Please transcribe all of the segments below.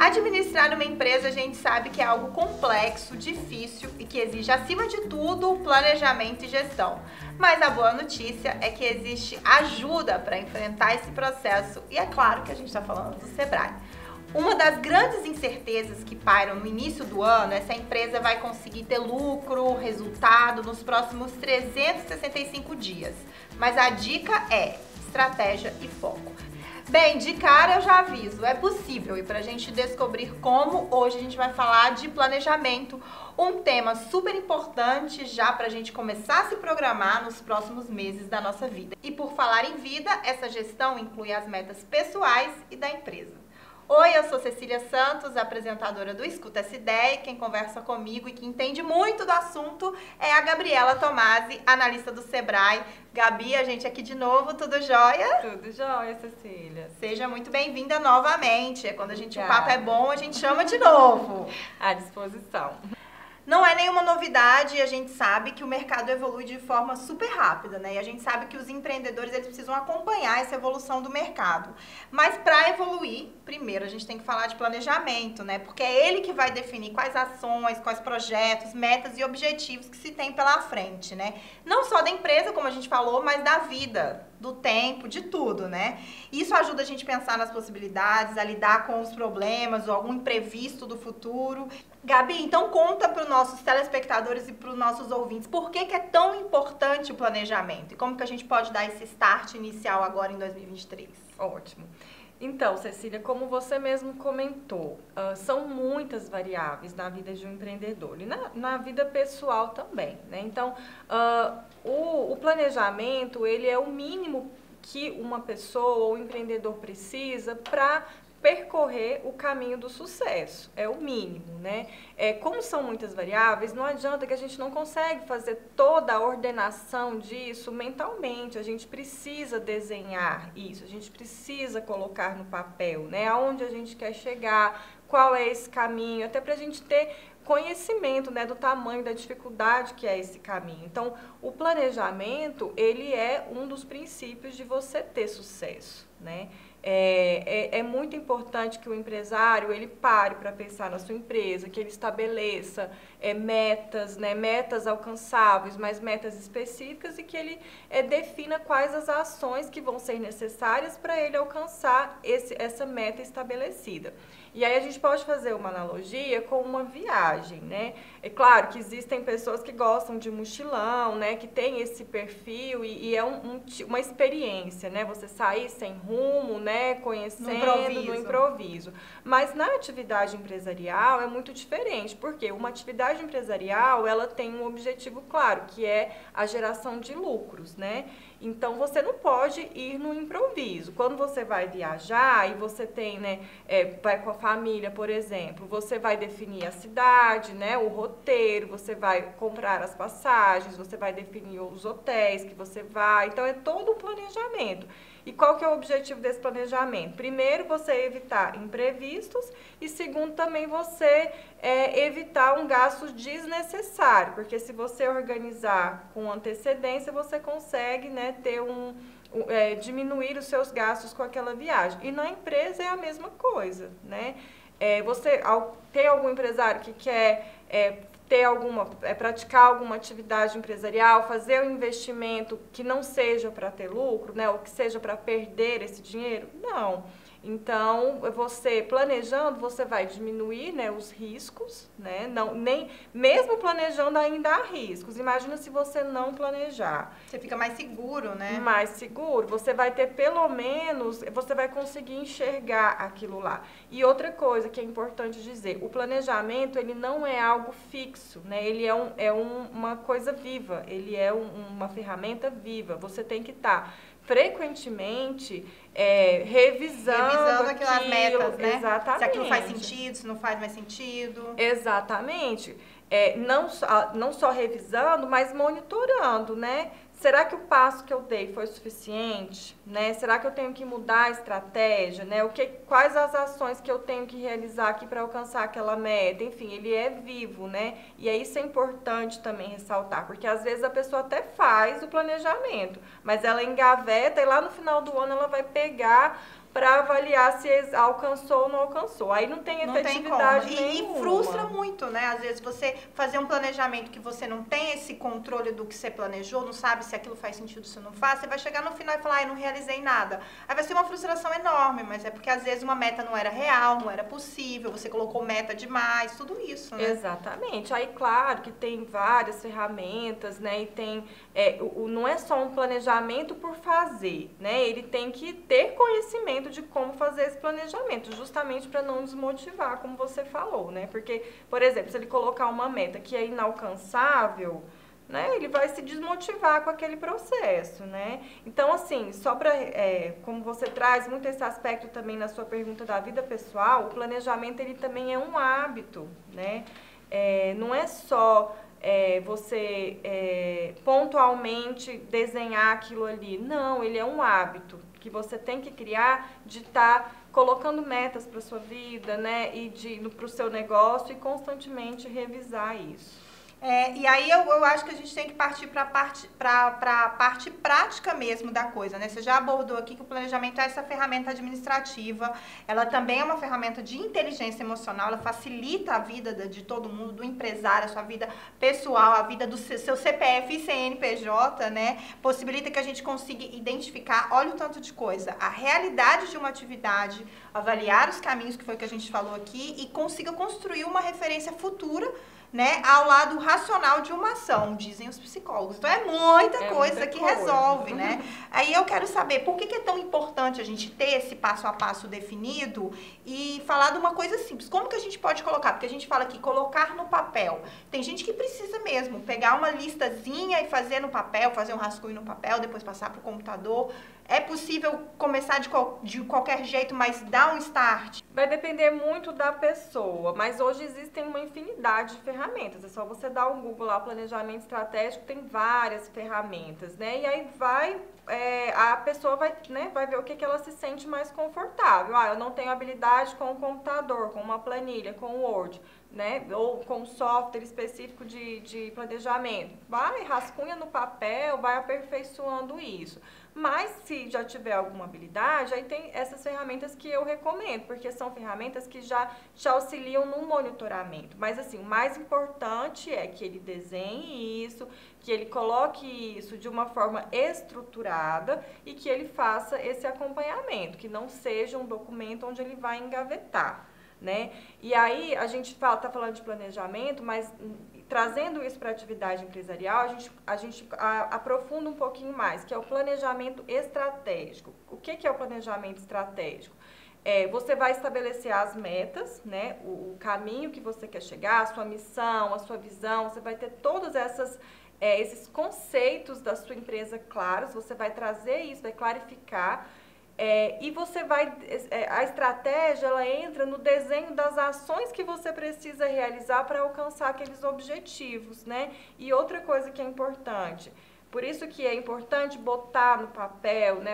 Administrar uma empresa, a gente sabe que é algo complexo, difícil e que exige, acima de tudo, planejamento e gestão. Mas a boa notícia é que existe ajuda para enfrentar esse processo e é claro que a gente está falando do Sebrae. Uma das grandes incertezas que pairam no início do ano é se a empresa vai conseguir ter lucro, resultado nos próximos 365 dias. Mas a dica é estratégia e foco. Bem, de cara eu já aviso, é possível, e para a gente descobrir como, hoje a gente vai falar de planejamento, um tema super importante já para a gente começar a se programar nos próximos meses da nossa vida. E por falar em vida, essa gestão inclui as metas pessoais e da empresa. Oi, eu sou Cecília Santos, apresentadora do Escuta Essa Ideia, e quem conversa comigo e que entende muito do assunto é a Gabriela Tomasi, analista do Sebrae. Gabi, a gente aqui de novo, tudo jóia? Tudo jóia, Cecília. Seja muito bem-vinda novamente. Quando o papo é bom, a gente chama de novo. À disposição. Não é nenhuma novidade, a gente sabe que o mercado evolui de forma super rápida, né? E a gente sabe que os empreendedores eles precisam acompanhar essa evolução do mercado. Mas para evoluir, primeiro a gente tem que falar de planejamento, né? Porque é ele que vai definir quais ações, quais projetos, metas e objetivos que se tem pela frente, né? Não só da empresa, como a gente falou, mas da vida, do tempo, de tudo, né? Isso ajuda a gente a pensar nas possibilidades, a lidar com os problemas ou algum imprevisto do futuro. Gabi, então conta para os nossos telespectadores e para os nossos ouvintes por que é tão importante o planejamento e como que a gente pode dar esse start inicial agora em 2023. Ótimo. Então, Cecília, como você mesmo comentou, são muitas variáveis na vida de um empreendedor e na vida pessoal também, né? Então, o planejamento, ele é o mínimo que uma pessoa ou um empreendedor precisa para percorrer o caminho do sucesso, é o mínimo, né? Como são muitas variáveis, não adianta que a gente não consegue fazer toda a ordenação disso mentalmente, a gente precisa desenhar isso, a gente precisa colocar no papel, né? Aonde a gente quer chegar, qual é esse caminho, até para a gente ter conhecimento, né, do tamanho da dificuldade que é esse caminho. Então, o planejamento, ele é um dos princípios de você ter sucesso, né? É muito importante que o empresário ele pare para pensar na sua empresa, que ele estabeleça metas, né, metas alcançáveis, mas metas específicas e que ele defina quais as ações que vão ser necessárias para ele alcançar essa meta estabelecida. E aí a gente pode fazer uma analogia com uma viagem, né? É claro que existem pessoas que gostam de mochilão, né? Que tem esse perfil e é uma experiência, né? Você sair sem rumo, né? Conhecendo no improviso. Mas na atividade empresarial é muito diferente, porque uma atividade empresarial, ela tem um objetivo claro, que é a geração de lucros, né? Então, você não pode ir no improviso. Quando você vai viajar e você tem, né, vai com a família, por exemplo, você vai definir a cidade, né, o roteiro, você vai comprar as passagens, você vai definir os hotéis que você vai. Então, é todo um planejamento. E qual que é o objetivo desse planejamento? Primeiro, você evitar imprevistos e segundo, também você evitar um gasto desnecessário, porque se você organizar com antecedência, você consegue, né, ter diminuir os seus gastos com aquela viagem. E na empresa é a mesma coisa, né? Tem algum empresário que quer praticar alguma atividade empresarial, fazer um investimento que não seja para ter lucro, né, ou que seja para perder esse dinheiro? Não. Então, você planejando, você vai diminuir, né, os riscos, né? Mesmo planejando ainda há riscos. Imagina se você não planejar. Você fica mais seguro, né? Mais seguro. Você vai ter pelo menos, você vai conseguir enxergar aquilo lá. E outra coisa que é importante dizer, o planejamento, ele não é algo fixo, né? Ele é uma coisa viva, ele é uma ferramenta viva. Você tem que estar frequentemente revisando aquelas metas, né? Exatamente. Se aquilo faz sentido, se não faz mais sentido. Exatamente. Não só revisando, mas monitorando, né? Será que o passo que eu dei foi suficiente, né? Será que eu tenho que mudar a estratégia, né? Quais as ações que eu tenho que realizar aqui para alcançar aquela meta? Enfim, ele é vivo, né? E aí isso é importante também ressaltar, porque às vezes a pessoa até faz o planejamento, mas ela engaveta e lá no final do ano ela vai pegar para avaliar se alcançou ou não alcançou. Aí não tem efetividade nenhuma. E frustra muito, né? Às vezes você fazer um planejamento que você não tem esse controle do que você planejou, não sabe se aquilo faz sentido, se não faz, você vai chegar no final e falar, ai, não realizei nada. Aí vai ser uma frustração enorme, mas é porque às vezes uma meta não era real, não era possível, você colocou meta demais, tudo isso, né? Exatamente. Aí, claro que tem várias ferramentas, né? E tem, não é só um planejamento por fazer, né? Ele tem que ter conhecimento de como fazer esse planejamento, justamente para não desmotivar, como você falou, né? Porque, por exemplo, se ele colocar uma meta que é inalcançável, né, ele vai se desmotivar com aquele processo, né? Então, assim, só para, como você traz muito esse aspecto também na sua pergunta da vida pessoal, o planejamento, ele também é um hábito, né? Não é só você pontualmente desenhar aquilo ali. Não, ele é um hábito que você tem que criar de estar colocando metas para sua vida, né? E para o seu negócio e constantemente revisar isso. E aí eu acho que a gente tem que partir para a parte prática mesmo da coisa, né? Você já abordou aqui que o planejamento é essa ferramenta administrativa, ela também é uma ferramenta de inteligência emocional, ela facilita a vida de todo mundo, do empresário, a sua vida pessoal, a vida do seu CPF e CNPJ, né? Possibilita que a gente consiga identificar, olha o tanto de coisa, a realidade de uma atividade, avaliar os caminhos, que foi o que a gente falou aqui, e consiga construir uma referência futura, né, ao lado racional de uma ação, dizem os psicólogos. Então, é muita coisa que resolve, né? Aí eu quero saber por que é tão importante a gente ter esse passo a passo definido e falar de uma coisa simples. Como que a gente pode colocar? Porque a gente fala aqui, colocar no papel. Tem gente que precisa mesmo pegar uma listazinha e fazer no papel, fazer um rascunho no papel, depois passar para o computador. É possível começar de qualquer jeito, mas dar um start? Vai depender muito da pessoa, mas hoje existem uma infinidade de ferramentas. É só você dar um Google lá, planejamento estratégico, tem várias ferramentas, né? E aí a pessoa vai ver o que ela se sente mais confortável. Eu não tenho habilidade com o computador, com uma planilha, com o Word, né? Ou com um software específico de planejamento. Vai, rascunha no papel, vai aperfeiçoando isso. Mas se já tiver alguma habilidade, aí tem essas ferramentas que eu recomendo, porque são ferramentas que já te auxiliam no monitoramento. Mas assim, o mais importante é que ele desenhe isso, que ele coloque isso de uma forma estruturada e que ele faça esse acompanhamento, que não seja um documento onde ele vai engavetar, né? E aí a gente tá falando de planejamento, mas trazendo isso para a atividade empresarial, a gente aprofunda um pouquinho mais, que é o planejamento estratégico. O que é o planejamento estratégico? Você vai estabelecer as metas, né? O caminho que você quer chegar, a sua missão, a sua visão, você vai ter todos esses conceitos da sua empresa claros, você vai trazer isso, vai clarificar. E você a estratégia, ela entra no desenho das ações que você precisa realizar para alcançar aqueles objetivos, né? E outra coisa que é importante, por isso que é importante botar no papel, né?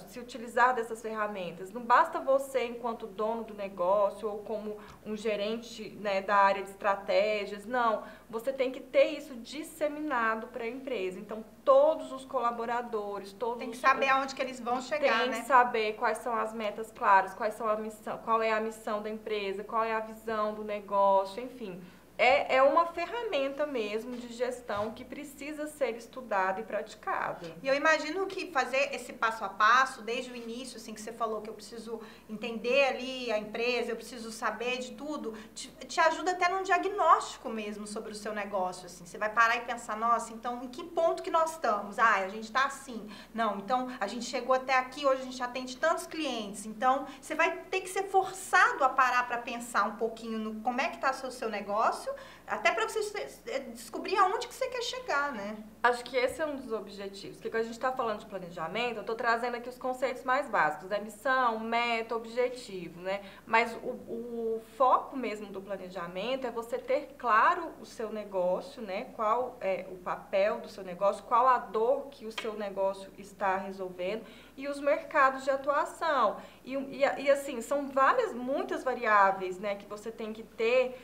Se utilizar dessas ferramentas. Não basta você, enquanto dono do negócio ou como um gerente, né, da área de estratégias, não. Você tem que ter isso disseminado para a empresa. Então, todos os colaboradores, tem que saber aonde que eles vão chegar, né? Tem que saber quais são as metas claras, qual é a missão da empresa, qual é a visão do negócio, enfim. É uma ferramenta mesmo de gestão que precisa ser estudada e praticada. E eu imagino que fazer esse passo a passo, desde o início, assim, que você falou que eu preciso entender ali a empresa, eu preciso saber de tudo, te ajuda até num diagnóstico mesmo sobre o seu negócio, assim. Você vai parar e pensar, nossa, então, em que ponto que nós estamos? A gente está assim. Não, então, a gente chegou até aqui, hoje a gente atende tantos clientes. Então, você vai ter que ser forçado a parar para pensar um pouquinho no como é que está o seu negócio, até para você descobrir aonde que você quer chegar, né? Acho que esse é um dos objetivos. Porque quando a gente está falando de planejamento, eu estou trazendo aqui os conceitos mais básicos, missão, meta, objetivo, né? Mas o foco mesmo do planejamento é você ter claro o seu negócio, né? Qual é o papel do seu negócio, qual a dor que o seu negócio está resolvendo e os mercados de atuação. E assim, são muitas variáveis, né, que você tem que ter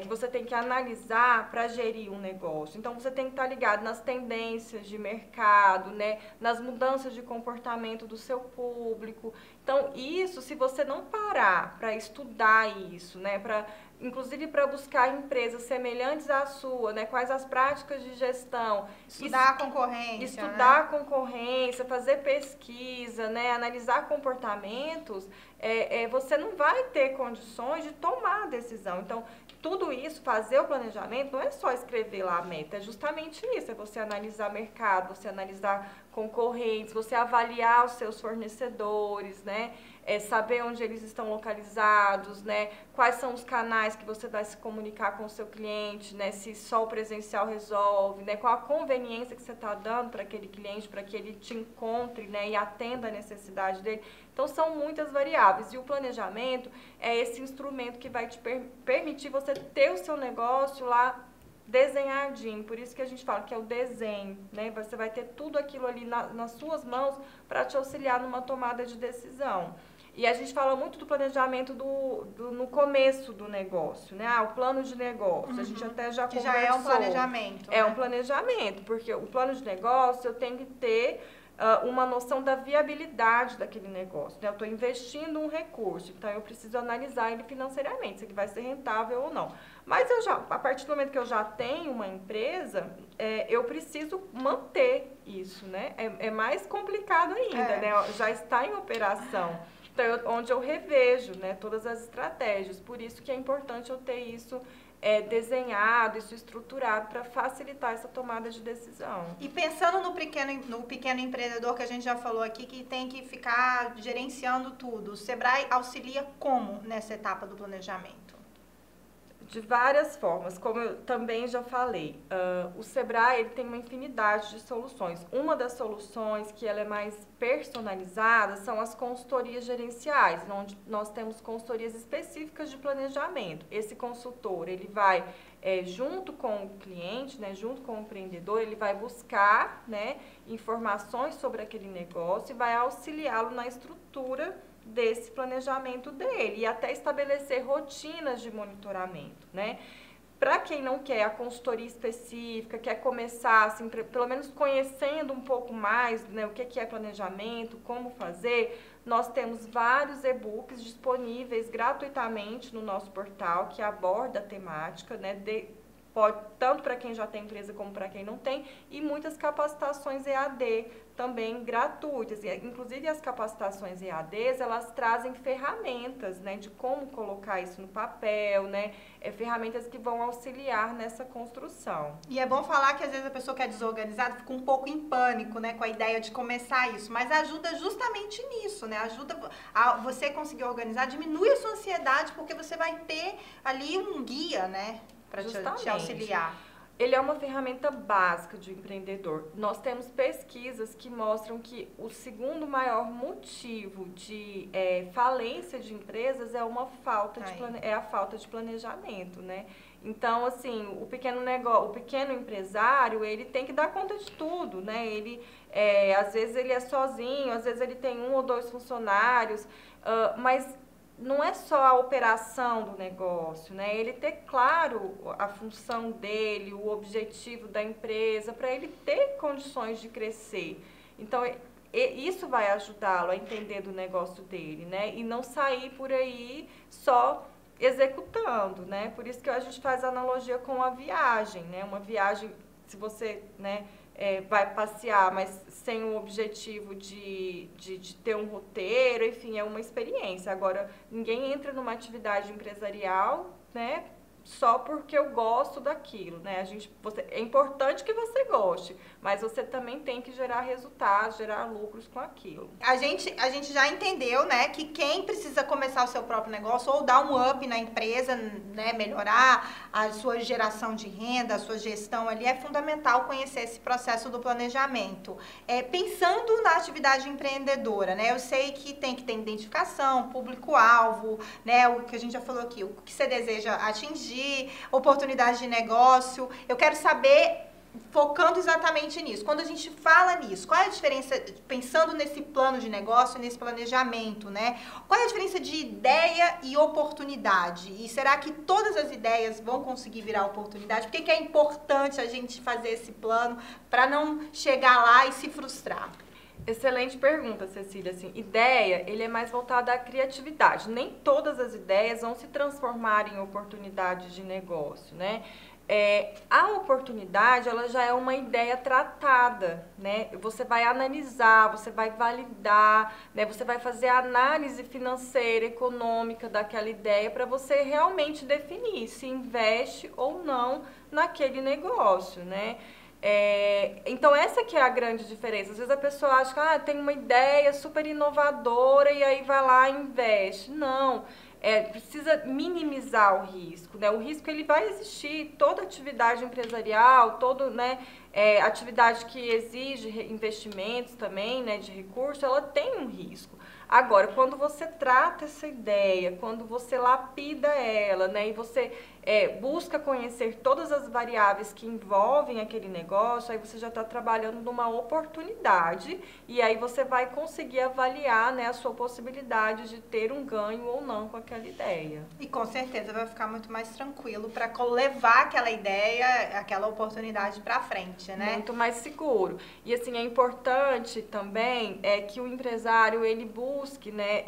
que você tem que analisar para gerir um negócio. Então, você tem que estar ligado nas tendências de mercado, né? Nas mudanças de comportamento do seu público. Então, isso, se você não parar para estudar isso, né? Inclusive para buscar empresas semelhantes à sua, né? Quais as práticas de gestão. Estudar a concorrência. Estudar a concorrência, fazer pesquisa, né? Analisar comportamentos, você não vai ter condições de tomar a decisão. Então, tudo isso, fazer o planejamento, não é só escrever lá a meta, é justamente isso, é você analisar mercado, você analisar concorrentes, você avaliar os seus fornecedores, né? Saber onde eles estão localizados, né? Quais são os canais que você vai se comunicar com o seu cliente, né? Se só o presencial resolve, né? Qual a conveniência que você está dando para aquele cliente, para que ele te encontre, né? E atenda a necessidade dele. Então, são muitas variáveis. E o planejamento é esse instrumento que vai te permitir você ter o seu negócio lá desenhadinho. Por isso que a gente fala que é o desenho, né? Você vai ter tudo aquilo ali nas suas mãos para te auxiliar numa tomada de decisão. E a gente fala muito do planejamento no começo do negócio, né? O plano de negócio. A gente até já conversou. Que já é um planejamento. É um planejamento, porque o plano de negócio eu tenho que ter uma noção da viabilidade daquele negócio, né? Eu estou investindo um recurso, então eu preciso analisar ele financeiramente, se ele vai ser rentável ou não. Mas a partir do momento que eu já tenho uma empresa, eu preciso manter isso, né? É mais complicado ainda, né? Já está em operação. Então, onde eu revejo, né, todas as estratégias. Por isso que é importante eu ter isso desenhado, isso estruturado para facilitar essa tomada de decisão. E pensando no pequeno empreendedor que a gente já falou aqui, que tem que ficar gerenciando tudo, o Sebrae auxilia como nessa etapa do planejamento? De várias formas, como eu também já falei, o Sebrae ele tem uma infinidade de soluções. Uma das soluções que ela é mais personalizada são as consultorias gerenciais, onde nós temos consultorias específicas de planejamento. Esse consultor, ele vai, junto com o cliente, né, junto com o empreendedor, ele vai buscar, né, informações sobre aquele negócio e vai auxiliá-lo na estrutura desse planejamento dele e até estabelecer rotinas de monitoramento, né? Para quem não quer a consultoria específica, quer começar, assim, pelo menos conhecendo um pouco mais, né, o que é planejamento, como fazer, nós temos vários e-books disponíveis gratuitamente no nosso portal que aborda a temática, né, tanto para quem já tem empresa como para quem não tem, e muitas capacitações EAD também gratuitas. Inclusive as capacitações EADs, elas trazem ferramentas, né, de como colocar isso no papel, né, ferramentas que vão auxiliar nessa construção. E é bom falar que às vezes a pessoa que é desorganizada fica um pouco em pânico, né, com a ideia de começar isso, mas ajuda justamente nisso, né, ajuda a você conseguir organizar, diminui a sua ansiedade, porque você vai ter ali um guia, né, para te auxiliar. Ele é uma ferramenta básica de empreendedor. Nós temos pesquisas que mostram que o segundo maior motivo de falência de empresas é a falta de planejamento, né? Então, assim, o pequeno empresário, ele tem que dar conta de tudo, né? Ele, às vezes ele é sozinho, às vezes ele tem 1 ou 2 funcionários, mas não é só a operação do negócio, né? Ele ter claro a função dele, o objetivo da empresa, para ele ter condições de crescer. Então, isso vai ajudá-lo a entender do negócio dele, né? E não sair por aí só executando, né? Por isso que a gente faz analogia com a viagem, né? Uma viagem, se você, né, vai passear, mas sem o objetivo de ter um roteiro, enfim, é uma experiência. Agora, ninguém entra numa atividade empresarial, né, só porque eu gosto daquilo, né? É importante que você goste, mas você também tem que gerar resultados, gerar lucros com aquilo. A gente já entendeu, né, que quem precisa começar o seu próprio negócio ou dar um up na empresa, né, melhorar a sua geração de renda, a sua gestão ali, é fundamental conhecer esse processo do planejamento. Pensando na atividade empreendedora, né, eu sei que tem que ter identificação, público-alvo, né, o que a gente já falou aqui, o que você deseja atingir, oportunidade de negócio. Eu quero saber focando exatamente nisso. Quando a gente fala nisso, qual é a diferença, pensando nesse plano de negócio, nesse planejamento, né? Qual é a diferença de ideia e oportunidade? E será que todas as ideias vão conseguir virar oportunidade? Por que é importante a gente fazer esse plano para não chegar lá e se frustrar? Excelente pergunta, Cecília. Assim, ideia, ele é mais voltado à criatividade. Nem todas as ideias vão se transformar em oportunidades de negócio, né? A oportunidade, ela já é uma ideia tratada, né? Você vai analisar, você vai validar, né? Você vai fazer a análise financeira, econômica daquela ideia para você realmente definir se investe ou não naquele negócio, né? Então essa que é a grande diferença. Às vezes a pessoa acha que tem uma ideia super inovadora e aí vai lá e investe. Não. Precisa minimizar o risco, né? O risco ele vai existir, toda atividade empresarial, atividade que exige investimentos também, né, de recursos, ela tem um risco. Agora, quando você trata essa ideia, quando você lapida ela, né, e você busca conhecer todas as variáveis que envolvem aquele negócio, aí você já está trabalhando numa oportunidade e aí você vai conseguir avaliar, né, a sua possibilidade de ter um ganho ou não com aquela ideia. E com certeza vai ficar muito mais tranquilo para levar aquela ideia, aquela oportunidade para frente, né? Muito mais seguro. E assim, é importante também que o empresário ele busque, né,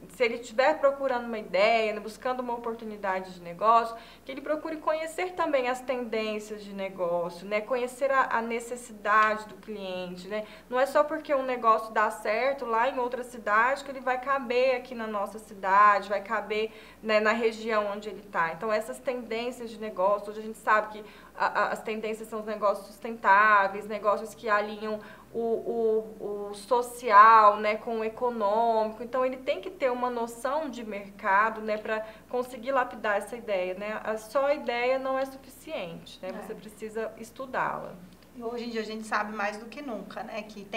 se ele estiver procurando uma ideia, né, buscando uma oportunidade de negócio, que ele procure conhecer também as tendências de negócio, né, conhecer a necessidade do cliente, né? Não é só porque um negócio dá certo lá em outra cidade que ele vai caber aqui na nossa cidade, vai caber, né, na região onde ele está. Então, essas tendências de negócio, hoje a gente sabe que as tendências são os negócios sustentáveis, negócios que alinham o social, né, com o econômico. Então, ele tem que ter uma noção de mercado, né, para conseguir lapidar essa ideia, né? Só a ideia não é suficiente, né? Você precisa estudá-la. Hoje em dia a gente sabe mais do que nunca, né? Que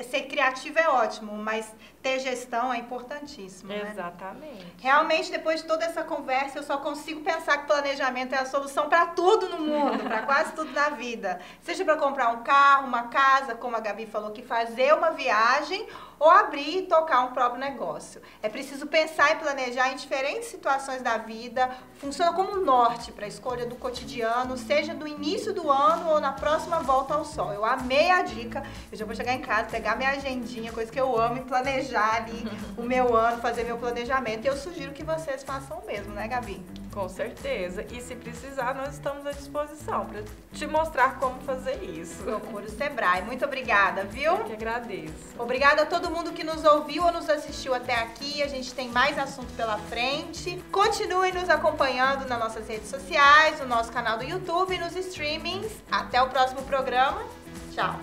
ser criativo é ótimo, mas ter gestão é importantíssimo, né? Exatamente. Realmente, depois de toda essa conversa, eu só consigo pensar que planejamento é a solução para tudo no mundo, para quase tudo na vida. Seja para comprar um carro, uma casa, como a Gabi falou, que fazer uma viagem ou abrir e tocar um próprio negócio. É preciso pensar e planejar em diferentes situações da vida. Funciona como norte para a escolha do cotidiano, seja do início do ano ou na próxima volta ao sol. Eu amei a dica. Eu já vou chegar em casa, pegar minha agendinha, coisa que eu amo, e planejar ali o meu ano, fazer meu planejamento. E eu sugiro que vocês façam o mesmo, né, Gabi? Com certeza. E se precisar, nós estamos à disposição para te mostrar como fazer isso. Procure o Sebrae. Muito obrigada, viu? Eu que agradeço. Obrigada a todo mundo que nos ouviu ou nos assistiu até aqui. A gente tem mais assunto pela frente. Continue nos acompanhando nas nossas redes sociais, no nosso canal do YouTube e nos streamings. Até o próximo programa. Tchau!